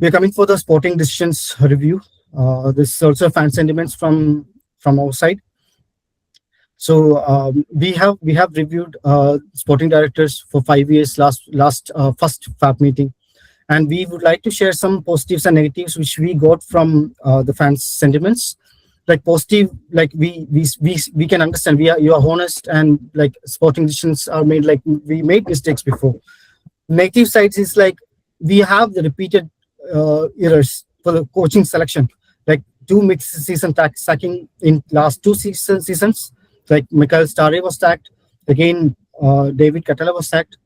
We're coming for the sporting decisions review. This is also fan sentiments from our side. So we have reviewed sporting directors for 5 years last first FAB meeting, and we would like to share some positives and negatives which we got from the fans sentiments. Like positive, like we can understand, you are honest, and like sporting decisions are made, like we made mistakes before. Negative sides is like we have the repeated errors for the coaching selection, like two mixed season sacking in last two seasons. Like Michael Starry was sacked again. David Catala was sacked.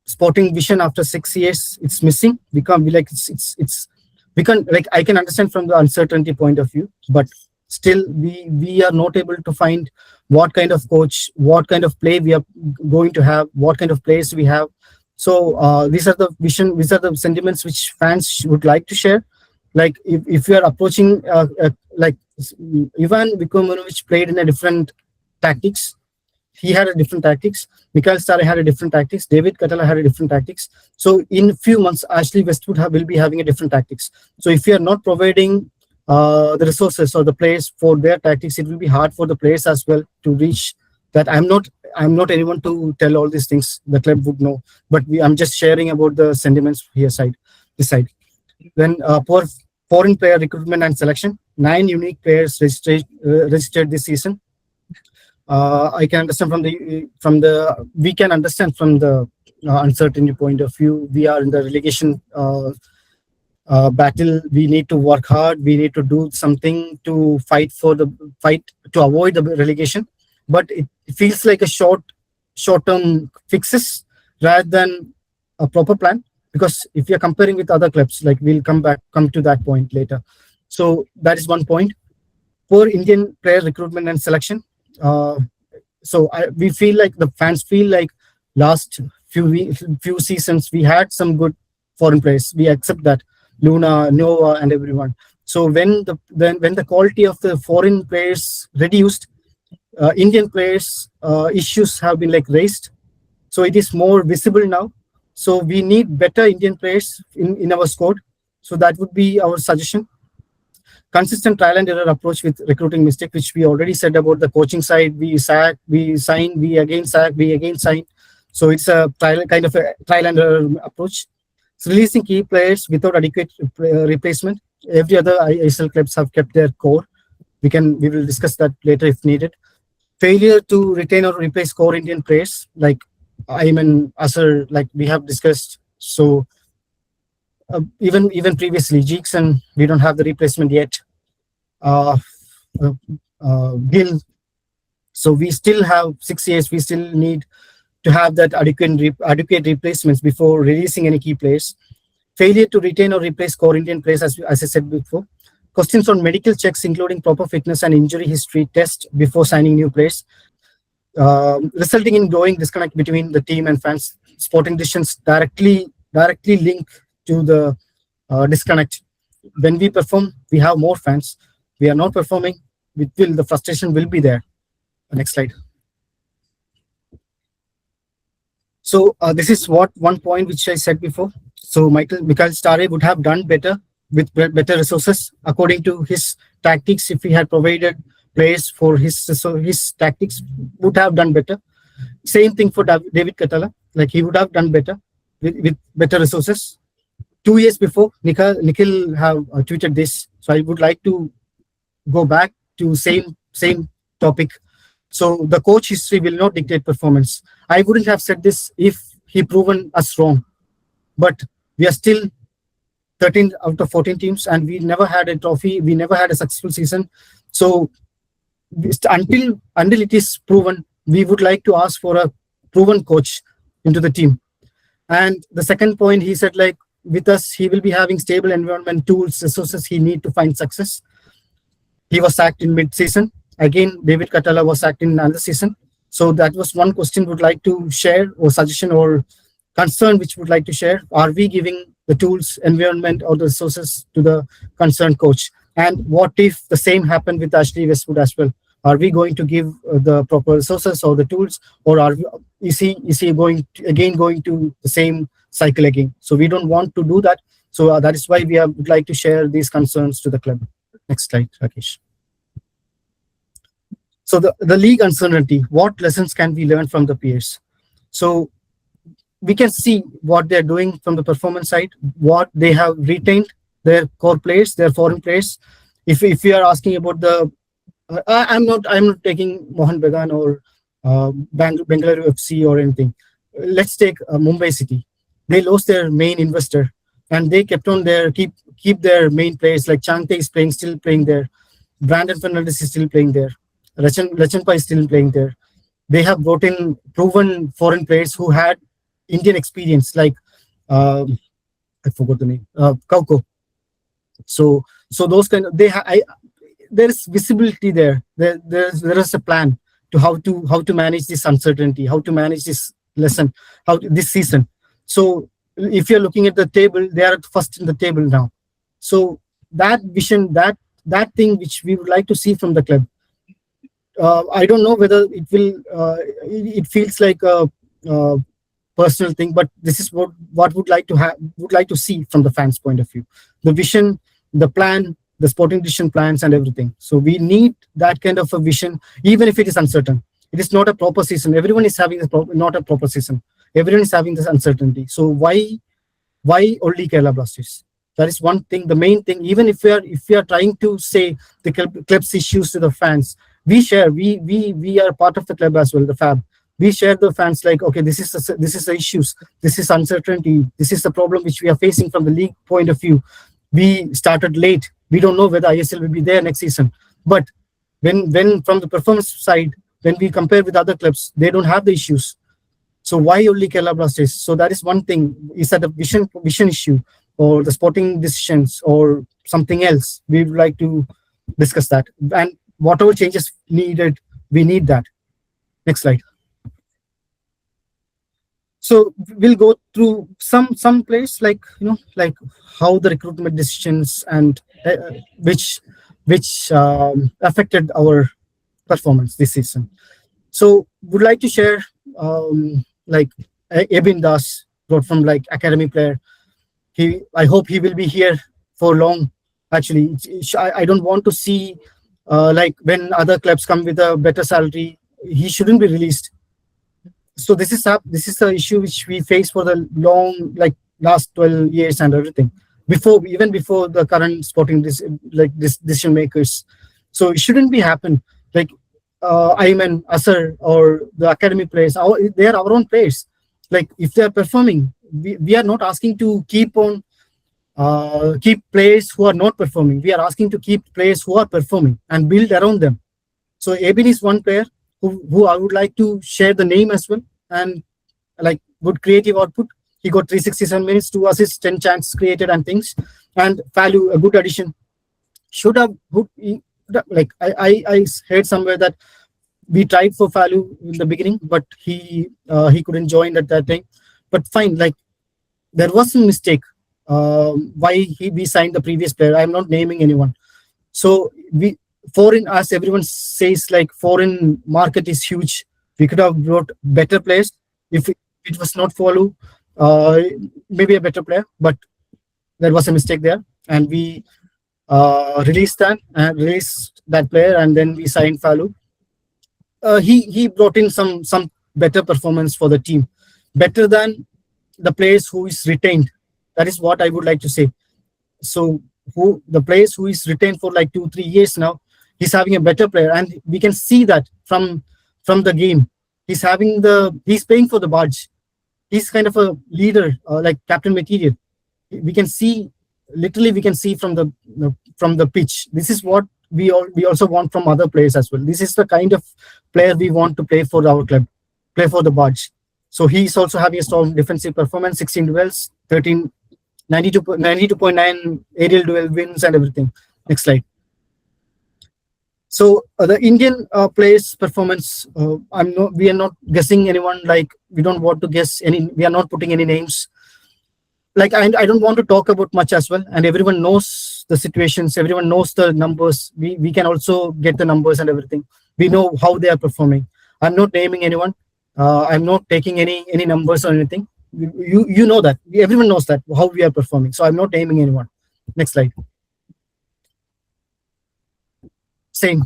Sporting vision after 6 years, it's missing. We can't be like it's we can, like, I can understand from the uncertainty point of view, but still we are not able to find what kind of coach, what kind of play we are going to have, what kind of players we have. So these are the vision, these are the sentiments which fans would like to share. Like if you are approaching like Ivan Vikomovich played in a different tactics. He had a different tactics. Mikhail Stare had a different tactics. David Catala had a different tactics. So in a few months, Ashley Westwood will be having a different tactics. So if you are not providing the resources or the players for their tactics, it will be hard for the players as well to reach that. I'm not anyone to tell all these things. The club would know, but I'm just sharing about the sentiments here this side. Then for foreign player recruitment and selection, 9 unique players registered this season. I can understand we can understand from the uncertainty point of view. We are in the relegation battle. We need to work hard. We need to do something to fight to avoid the relegation. But it feels like a short-term fixes rather than a proper plan. Because if you're comparing with other clubs, like we'll come to that point later. So that is one point. For Indian player recruitment and selection, we feel like the fans feel like last few seasons we had some good foreign players. We accept that, Luna, Nova, and everyone. So when the quality of the foreign players reduced, Indian players issues have been like raised. So it is more visible now. So we need better Indian players in our squad. So that would be our suggestion. Consistent trial and error approach with recruiting mistake, which we already said about the coaching side. We sack, we sign, we again sack, we again sign. So it's a kind of a trial and error approach. So releasing key players without adequate replacement. Every other ISL clubs have kept their core. We will discuss that later if needed. Failure to retain or replace core Indian players like Ayman, Asar, like we have discussed. So even previously, Jeekson, we don't have the replacement yet. Gill. So we still have 6 years. We still need to have that adequate replacements before releasing any key players. Failure to retain or replace core Indian players, as I said before. Questions on medical checks, including proper fitness and injury history test before signing new players. Resulting in growing disconnect between the team and fans. Sporting decisions directly link to the disconnect. When we perform, we have more fans. We are not performing, the frustration will be there. Next slide. So this is one point which I said before. So Mikhail Stare would have done better with better resources according to his tactics. If he had provided players for his tactics, would have done better. Same thing for David Catala. Like he would have done better with better resources. 2 years before, Nikhil have tweeted this. So I would like to go back to same topic. So the coach history will not dictate performance. I wouldn't have said this if he proven us wrong. But we are still 13 out of 14 teams, and we never had a trophy. We never had a successful season. So until it is proven, we would like to ask for a proven coach into the team. And the second point, he said, like, with us, he will be having stable environment, tools, resources he need to find success. He was sacked in mid-season. Again, David Catala was sacked in another season. So that was one question would like to share, or suggestion or concern which would like to share. Are we giving the tools, environment, or the resources to the concerned coach? And what if the same happened with Ashley Westwood as well? Are we going to give the proper resources or the tools, or is he going to the same cycle again? So we don't want to do that. So that is why would like to share these concerns to the club. Next slide, Rakesh. So the league uncertainty, what lessons can we learn from the peers? So we can see what they're doing from the performance side, what they have retained, their core players, their foreign players. If we are asking about the, I'm not taking Mohan Bagan or Bengaluru FC or anything. Let's take Mumbai City. They lost their main investor, and they kept on their keep their main players like Changte is still playing there. Brandon Fernandez is still playing there. Lachenpa is still playing there. They have brought in proven foreign players who had Indian experience, like I forgot the name, Kauko. So those kind of there is visibility there. There is a plan to how to manage this uncertainty, how to manage this lesson, this season. So if you're looking at the table, they are first in the table now. So that vision, that thing which we would like to see from the club. I don't know whether it will. It feels like a personal thing, but this is what would like to see from the fans' point of view. The vision, the plan, the sporting decision plans, and everything. So we need that kind of a vision, even if it is uncertain. It is not a proper season. Everyone is having not a proper season. Everyone is having this uncertainty. So why only Kerala Blasters? That is one thing. The main thing. Even if we are trying to say the club's issues to the fans, we are part of the club as well, the FAB. We share the fans like, okay, this is the issues, this is uncertainty, this is the problem which we are facing from the league point of view. We started late. We don't know whether ISL will be there next season. But when from the performance side, when we compare with other clubs, they don't have the issues. So why only Kerala Blasters? So that is one thing. Is that a vision issue or the sporting decisions or something else? We would like to discuss that. And whatever changes needed, we need that. Next slide. So we'll go through some players like how the recruitment decisions and which affected our performance this season. So would like to share like Ebin Das, brought from like academy player. I hope he will be here for long. Actually, I don't want to see like when other clubs come with a better salary, he shouldn't be released. So this is the issue which we face for the long, like last 12 years and everything, even before the current sporting decision makers. So it shouldn't be happen. Like Ayman, Asar, or the academy players, they are our own players. Like if they are performing, we are not asking to keep players who are not performing. We are asking to keep players who are performing and build around them. So Abin is one player who I would like to share the name as well, and like good creative output. He got 367 minutes, 2 assists, 10 chances created and things. And value, a good addition. Should have like I heard somewhere that we tried for Falu in the beginning, but he couldn't join at that time. But fine, like there was a mistake. Why we signed the previous player? I'm not naming anyone. So foreign, as everyone says, like foreign market is huge. We could have brought better players if it was not Falu. Maybe a better player, but there was a mistake there, and we released that player, and then we signed Falu. He brought in some better performance for the team, better than the players who is retained. That is what I would like to say. So the players who is retained for like 2-3 years now, he's having a better player, and we can see that from the game. He's playing for the badge. He's kind of a leader, like captain material. We can see from the pitch. This is what we also want from other players as well. This is the kind of player we want to play for our club, play for the badge. So he's also having a strong defensive performance, 16 duels, 92.9 aerial duel wins and everything. Next slide. So the Indian players' performance, we are not guessing anyone. Like we don't want to guess any. We are not putting any names. Like I don't want to talk about much as well. And everyone knows the situations. Everyone knows the numbers. We can also get the numbers and everything. We know how they are performing. I'm not naming anyone. I'm not taking any numbers or anything. You know that everyone knows that how we are performing. So I'm not naming anyone. Next slide. Same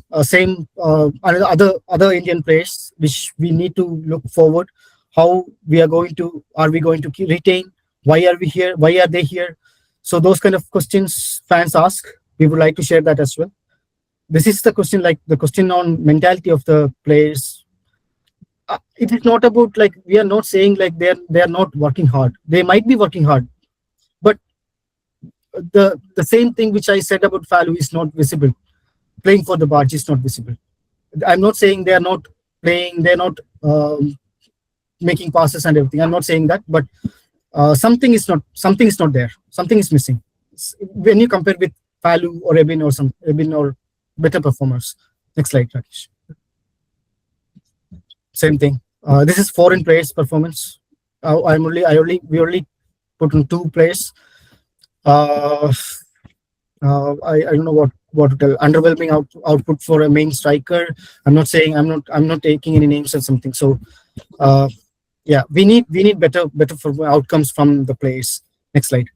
other Indian players which we need to look forward. How we are going to are we going to retain? Why are we here? Why are they here? So those kind of questions fans ask. We would like to share that as well. This is the question, like the question on mentality of the players. It is not about, like, we are not saying like they are not working hard. They might be working hard, but the same thing which I said about Falu is not visible. Playing for the Barge is not visible. I'm not saying they are not playing, they're not making passes and everything. I'm not saying that, but something is not there. Something is missing when you compare with Falu or Ebin or better performers. Next slide, Rakesh. Same thing. This is foreign players' performance. We only put in 2 players. I don't know what to tell. Underwhelming output for a main striker. I'm not saying, I'm not taking any names or something. So yeah, we need better outcomes from the players. Next slide.